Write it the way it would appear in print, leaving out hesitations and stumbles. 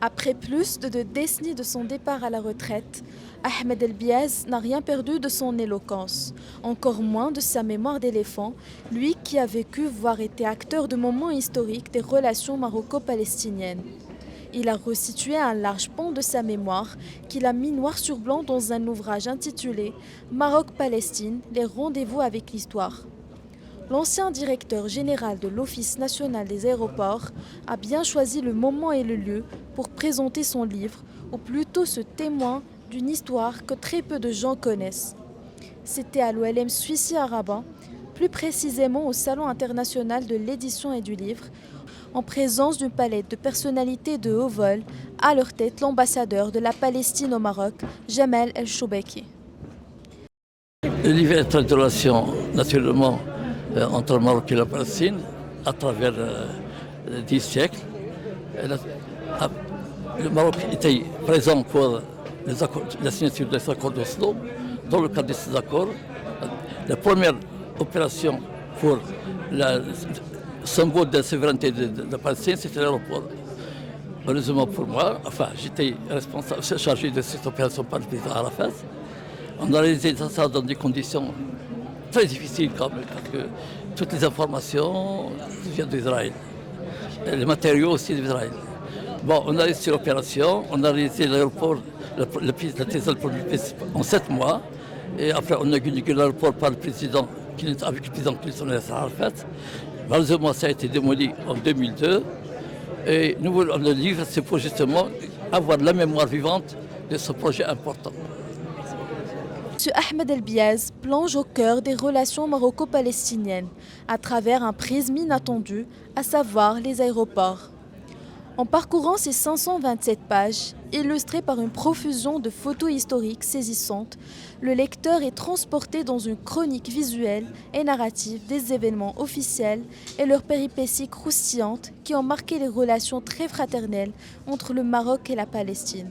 Après plus de 2 décennies de son départ à la retraite, Ahmed El Biaz n'a rien perdu de son éloquence, encore moins de sa mémoire d'éléphant, lui qui a vécu voire été acteur de moments historiques des relations maroco-palestiniennes. Il a resitué un large pan de sa mémoire qu'il a mis noir sur blanc dans un ouvrage intitulé Maroc-Palestine, les rendez-vous avec l'histoire. L'ancien directeur général de l'Office national des aéroports a bien choisi le moment et le lieu pour présenter son livre, ou plutôt ce témoin d'une histoire que très peu de gens connaissent. C'était à l'OLM Suissi à Rabat, plus précisément au Salon international de l'édition et du livre, en présence d'une palette de personnalités de haut vol, à leur tête l'ambassadeur de la Palestine au Maroc, Jamel El-Choubeki. Le livre est une relation naturellement entre le Maroc et la Palestine à travers 10 siècles. Le Maroc était présent pour la signature des accords d'Oslo. Dans le cadre de ces accords, la première opération pour le symbole de la souveraineté de la Palestine, c'était l'aéroport. Heureusement pour moi, j'étais responsable, chargé de cette opération par le président Arafat. On a réalisé ça dans des conditions très difficiles quand même, parce que toutes les informations viennent d'Israël. Les matériaux aussi d'Israël. Bon, on a réussi l'opération, on a réalisé l'aéroport, la thèse en 7 mois. Et après, on a inauguré l'aéroport par le président, avec le président Clinton et Arafat. Malheureusement, ça a été démoli en 2002. Et nous voulons, le livre, c'est pour justement avoir la mémoire vivante de ce projet important. M. Ahmed El Biaz plonge au cœur des relations maroco-palestiniennes à travers un prisme inattendu, à savoir les aéroports. En parcourant ces 527 pages, illustrées par une profusion de photos historiques saisissantes, le lecteur est transporté dans une chronique visuelle et narrative des événements officiels et leurs péripéties croustillantes qui ont marqué les relations très fraternelles entre le Maroc et la Palestine.